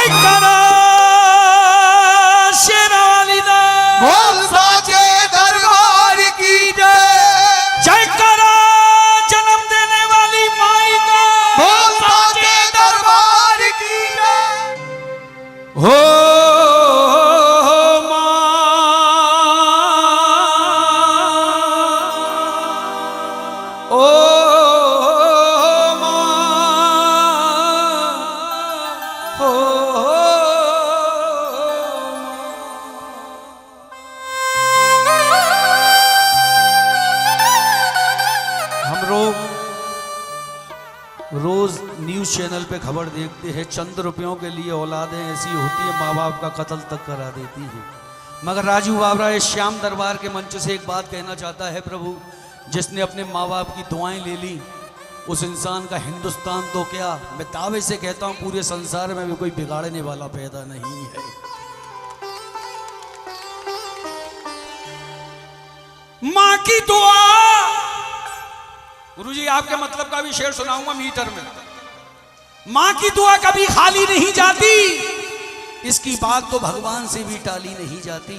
जयकारा शेरावाली दा बोल साचे दरबार की जय। जयकारा जन्म देने वाली माई का बोल साचे दरबार की जय। हो रोज न्यूज चैनल पे खबर देखते हैं, चंद रुपयों के लिए औलादें ऐसी होती है माँ बाप का कत्ल तक करा देती हैं। मगर राजू बाबरा इस श्याम दरबार के मंच से एक बात कहना चाहता है, प्रभु जिसने अपने माँ बाप की दुआएं ले ली उस इंसान का हिंदुस्तान तो क्या, मैं दावे से कहता हूं पूरे संसार में भी कोई बिगाड़ने वाला पैदा नहीं है। माँ की दुआ, गुरुजी आपके मतलब का भी शेर सुनाऊंगा मीटर में। माँ की दुआ कभी खाली नहीं जाती, इसकी बात तो भगवान से भी टाली नहीं जाती।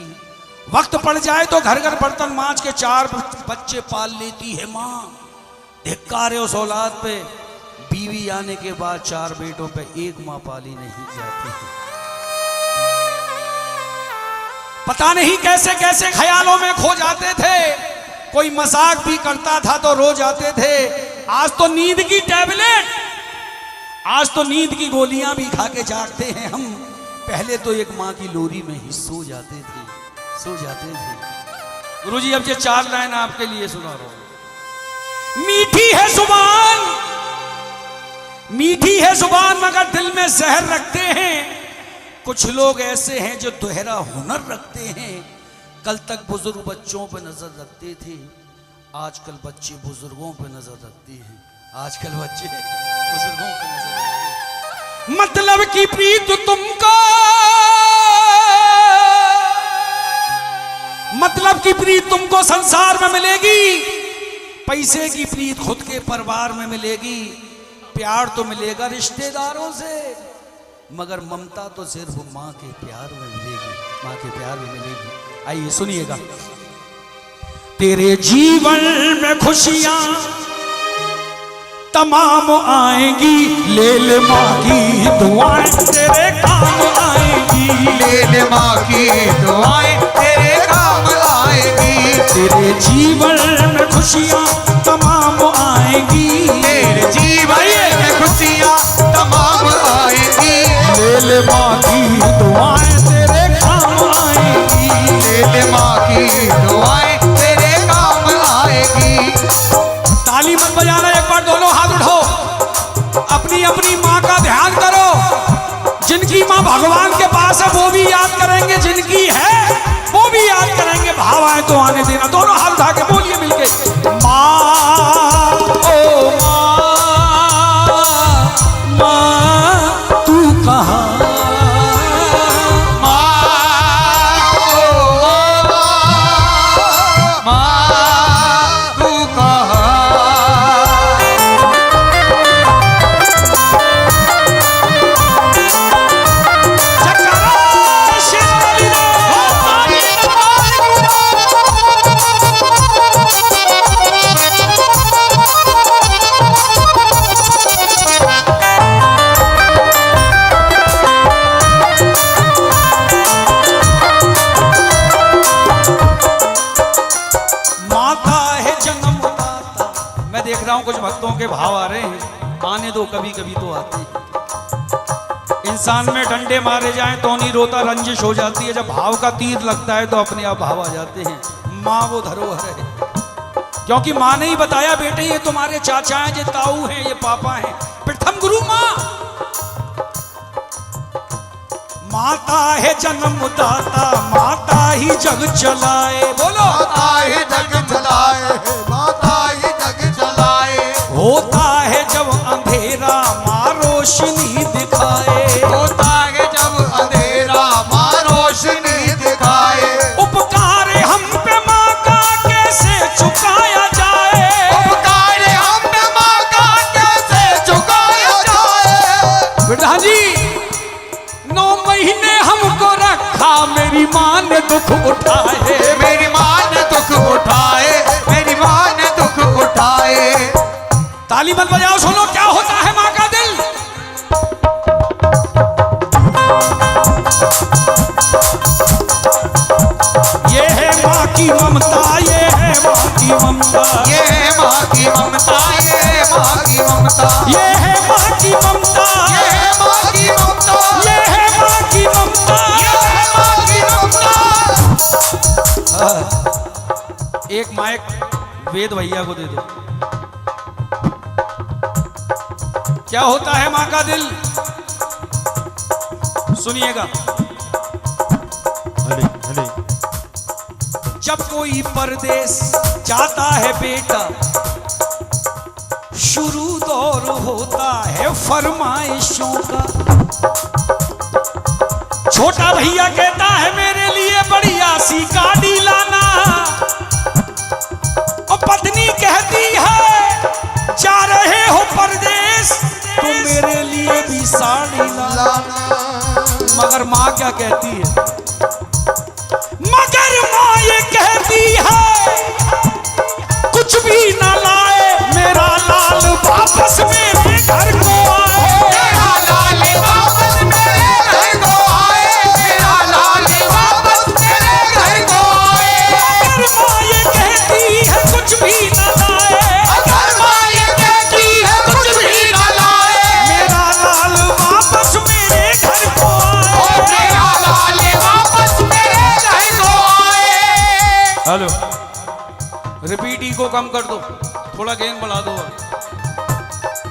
वक्त पड़ जाए तो घर घर बर्तन मांज के 4 बच्चे पाल लेती है माँ। धिक्कार है उस औलाद पे, बीवी आने के बाद 4 बेटों पे 1 माँ पाली नहीं जाती है। पता नहीं कैसे कैसे ख्यालों में खो जाते थे, कोई मजाक भी करता था तो रो जाते थे। आज तो नींद की टैबलेट, आज तो नींद की गोलियां भी खा के जागते हैं हम। पहले तो एक माँ की लोरी में ही सो जाते थे। गुरुजी अब ये 4 लाइन आपके लिए सुना रहा हूं। मीठी है जुबान, मीठी है जुबान मगर दिल में जहर रखते हैं। कुछ लोग ऐसे हैं जो दोहरा हुनर रखते हैं। कल तक बुजुर्ग बच्चों पे नजर रखते थे, आजकल बच्चे बुजुर्गों पे नजर रखते हैं। आजकल बच्चे बुजुर्गों पे नजर रखते हैं। मतलब की प्रीत तुमको, मतलब की प्रीत तुमको संसार में मिलेगी, पैसे की प्रीत खुद के परिवार में मिलेगी। प्यार तो मिलेगा रिश्तेदारों से, मगर ममता तो सिर्फ माँ के प्यार में मिलेगी, माँ के प्यार में मिलेगी। आइए सुनिएगा। तेरे जीवन में खुशियां तमाम आएंगी, ले ले माँ की दुआएं तेरे काम आएंगी। ले ले माँ की दुआएं तेरे काम आएगी। तेरे जीवन में खुशियां तमाम आएंगी, तेरे जीवन में खुशियां तमाम आएंगी। ले ले माँ की दुआएं तेरे काम आएंगी। ले ले माँ की दुआएं तेरे काम आएगी। ताली मत बजाना, एक बार दोनों हाथ उठाओ, अपनी अपनी माँ का ध्यान करो। जिनकी माँ भगवान के पास है वो भी याद करेंगे, जिनकी है वो भी याद करेंगे। भाव आए तो आने देना, दोनों हाथ उठा के बोलिए मिलके, माँ ओ माँ तू कहाँ, कुछ भक्तों के भाव आ रहे हैं, आने दो, कभी कभी तो आते हैं। इंसान में डंडे मारे जाएं तो नहीं रोता, रंजिश हो जाती है। जब भाव का तीर लगता है तो अपने आप भाव आ जाते हैं। माँ वो धरोहर है, क्योंकि माँ ने ही बताया बेटे ये तुम्हारे चाचा हैं, ये ताऊ हैं, ये पापा हैं। प्रथम गुरु माँ, माता है जन्मदाता, माता ही जग चलाए। बोलो माता ही जग चलाए, माता ही जग चलाए। होता है जब अंधेरा माँ रोशनी दिखाए। होता है जब अंधेरा माँ रोशनी दिखाए। उपकार हम पे माँ का कैसे चुकाया जाए। उपकार हम पे माँ का कैसे चुकाया जाए। बेटा जी 9 महीने हमको रखा, मेरी माँ ने दुख उठाए, मेरी माँ ने दुख उठाए, मेरी माँ ने दुख उठाए। ताली मत बजाओ, सुनो क्या होता है माँ का दिल। ये है माँ की ममता, ये है माँ की ममता, ये है माँ की ममता, ये है माँ की ममता, ये है माँ की ममता, ये है माँ की ममता, ये है माँ की ममता, ये है माँ की ममता। एक माइक वेद भैया को दे दो। क्या होता है माँ का दिल, सुनिएगा। जब कोई परदेश जाता है बेटा, शुरू दौर होता है फरमाइशों का। छोटा भैया कहता है मेरे लिए बढ़िया सी गाड़ी लाना, और पत्नी कहती है जा रहे हो परदेश तो मेरे लिए भी साड़ी लाना। मगर माँ क्या कहती है, मगर माँ ये कहती है कुछ भी ना लाए, मेरा लाल वापस मेरे घर को आए, मेरा लाल वापस मेरे घर को आए, मेरा लाल वापस मेरे घर को आए। मगर माँ ये कहती है कुछ भी ना लाए, अगर माँ ये कहती है कुछ भी ना लाए, मेरा लाल वापस मेरे घर को आए। मेरा लाल वापस मेरे घर को आए। हेलो, रिपीट को कम कर दो, थोड़ा गेन बढ़ा दो।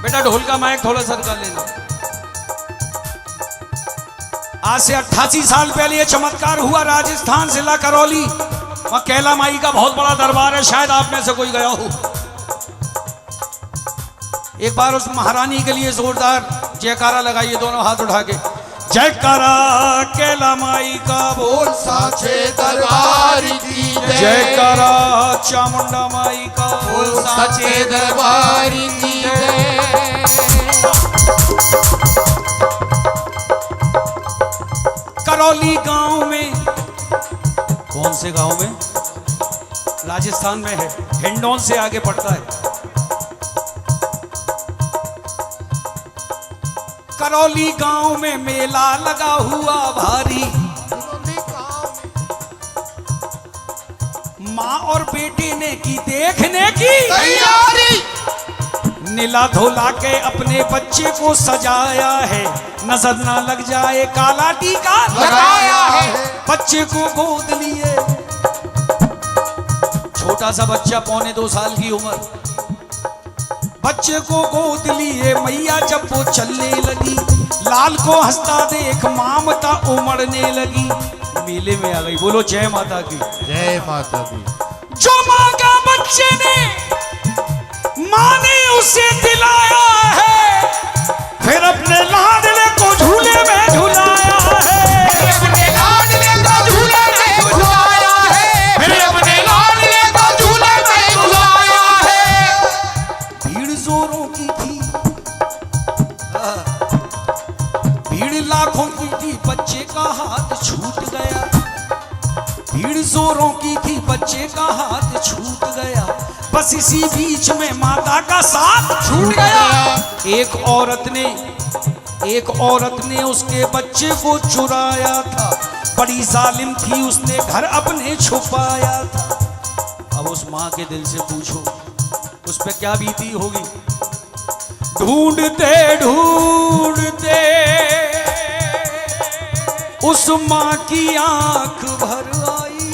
बेटा ढोल का माइक थोड़ा सरका लेना। आज से 88 साल पहले ये चमत्कार हुआ राजस्थान जिला करौली, वहां कैला माई का बहुत बड़ा दरबार है, शायद आप में से कोई गया हो। एक बार उस महारानी के लिए जोरदार जयकारा लगाइए, दोनों हाथ उठा के। जयकारा कैला माई का बोल, साचे दरबार की जय, जयकारा चामुंडा माई का बोल, सचे दरबार की जय। करौली गांव में, कौन से गांव में, राजस्थान में है, हिंडौन से आगे पड़ता है। करौली गांव में मेला लगा हुआ भारी, माँ और बेटे ने की देखने की तैयारी, नीला धोला के अपने बच्चे को सजाया है, नजर ना लग जाए काला टीका लगाया है। बच्चे को गोद लिए, छोटा सा बच्चा 1.25 साल की उम्र, बच्चे को गोद लिए मैया जब वो चलने लगी, लाल को हंसता देख ममता उमड़ने लगी, मेले में आ गई। बोलो जय माता की। जय माता दी। जो माँ का बच्चे ने माँ ने उसे दिलाया है, फिर अपने लाडले को झूले में झुलाया है, फिर अपने लाडले को झूले में झुलाया है, फिर अपने लाडले को झूले में झुलाया है। भीड़ जोरों की थी, भीड़ लाखों की थी, बच्चे का हाथ छूट गया, भीड़ जोरों की थी, बच्चे का हाथ छूट गया, बस इसी बीच में माता का साथ छूट गया। एक औरत ने उसके बच्चे को चुराया था, बड़ी जालिम थी, उसने घर अपने छुपाया था। अब उस माँ के दिल से पूछो उस पे क्या बीती होगी। ढूंढते ढूंढते उस माँ की आंख भर आई,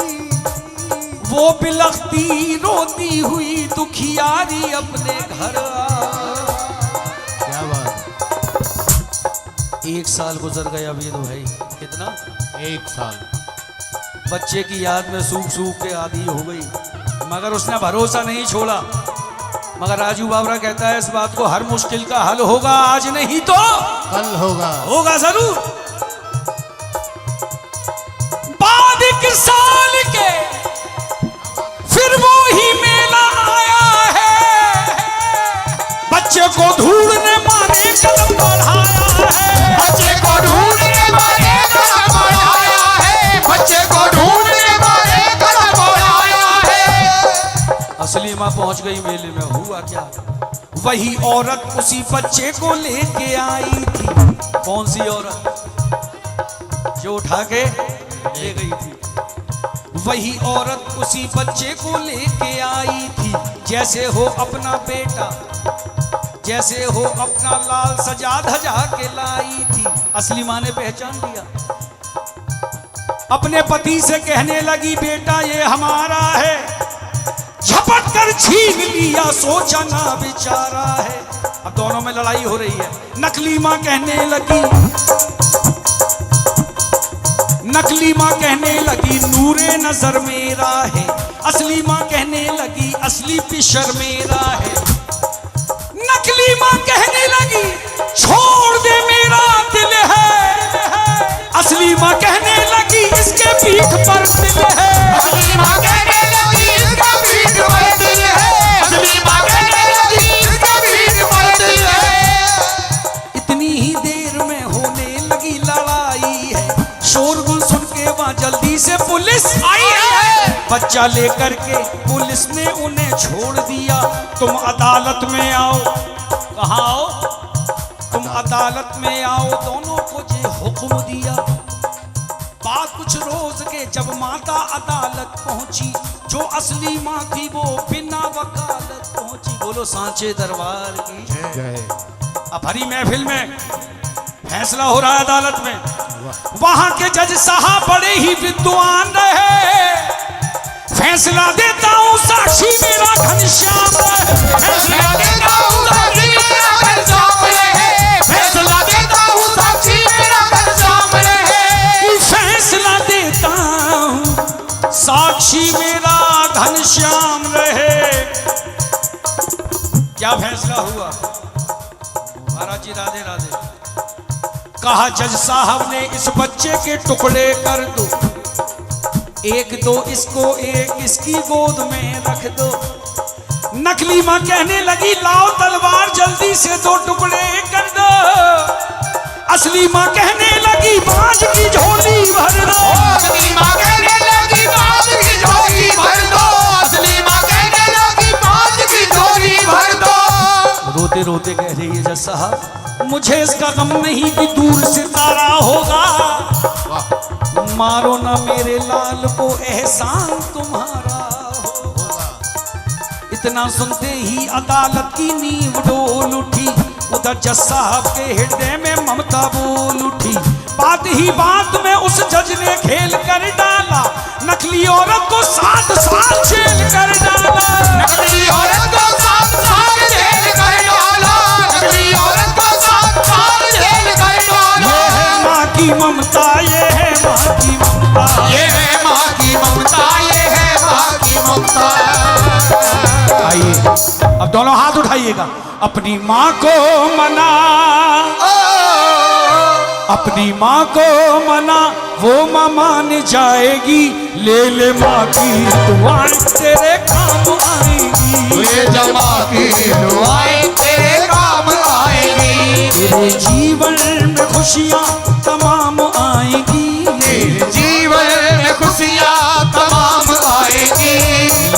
वो बिलखती रोती हुई दुखियारी अपने घर आई। क्या बात। 1 साल गुजर गया वेद भाई, कितना, 1 साल। बच्चे की याद में सूख सूख के आदी हो गई, मगर उसने भरोसा नहीं छोड़ा। मगर राजू बाबरा कहता है इस बात को हर मुश्किल का हल होगा, आज नहीं तो कल होगा, होगा जरूर। बाद 1 साल के फिर वो ही मेला आया है, बच्चे को ढूंढने माने कदम बढ़ाया है, बच्चे को ढूंढने वाले पहुंच गई मेले में। हुआ क्या, वही औरत उसी बच्चे को लेके आई थी। कौन सी औरत, जो उठा के ले गई थी। वही औरत उसी बच्चे को लेके आई थी, जैसे हो अपना बेटा, जैसे हो अपना लाल सजा धजा के लाई थी। असली माँ ने पहचान लिया, अपने पति से कहने लगी बेटा ये हमारा है, झपट कर छीन लिया, सोचा ना बेचारा है। अब दोनों में लड़ाई हो रही है। नकली माँ कहने लगी, नकली माँ कहने लगी नूरे नजर मेरा है, असली माँ कहने लगी असली पिशर मेरा है। नकली माँ कहने लगी छोड़ दे मेरा दिल है, असली माँ कहने लगी इसके पीठ पर दिल है। असली माँ कहने लगी इसका पीठ पर दिल है, असली माँ कहने लगी इसका पीठ पर दिल है। इतनी ही देर में होने लगी लड़ाई है, शोरगुल सुन के वहाँ जल्दी से पुलिस आई है। बच्चा लेकर के पुलिस ने उन्हें छोड़ दिया। तुम अदालत में आओ, कहाँ आओ, तुम अदालत में आओ, दोनों को जे हुक्म दिया। बात कुछ रोज के जब माता अदालत पहुंची, जो असली माँ थी वो बिना वकालत पहुंची। बोलो सांचे दरबार की जय। अब हरी महफिल में फैसला हो रहा है अदालत में। वहां के जज साहब बड़े ही विद्वान रहे। फैसला देता हूँ साक्षी मेरा घनश्याम रहे, फैसला देता हूँ साक्षी मेरा घनश्याम रहे, फैसला देता हूँ साक्षी मेरा घनश्याम रहे, फैसला देता हूँ साक्षी मेरा घनश्याम रहे। क्या फैसला हुआ महाराज जी? राधे राधे। कहा जज साहब ने इस बच्चे के टुकड़े कर दो, एक दो इसको एक इसकी गोद में रख दो। नकली माँ कहने लगी लाओ तलवार जल्दी से दो टुकड़े कर दो। असली माँ कहने लगी बाज की झोली भर दो। असली माँ कहने लगी बाज की झोली भर दो, असली माँ कहने लगी बाज की झोली भर दो। रोते रोते कह रही है जज साहब मुझे इसका गम नहीं कि दूर सितारा होगा, मारो ना मेरे लाल को एहसान तुम्हारा होगा। इतना सुनते ही अदालत की नींव डोल उठी, उधर जज साहब के हृदय में ममता बोल उठी। बात ही बात में उस जज ने खेल कर डाला, नकली औरत को 7 साल जेल कर डाला। नकली औरत को 7 साल जेल कर डाला, नकली औरत को 7 साल जेल कर डाला। ये है माँ की ममता, ये है माँ की ममता, ये है माँ की ममता, ये है माँ की ममता। आइए अब दोनों हाथ उठाइएगा। अपनी माँ को मना, अपनी माँ को मना, वो माँ मान जाएगी। ले ले माँ की दुआएं तेरे काम आएगी, ये जमा की दुआएं तेरे काम आएगी, तेरे जीवन में खुशियाँ तमाम आएगी, तेरे जीवन में खुशियाँ तमाम आएगी।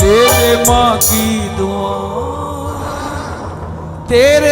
ले ले माँ की दुआ तेरे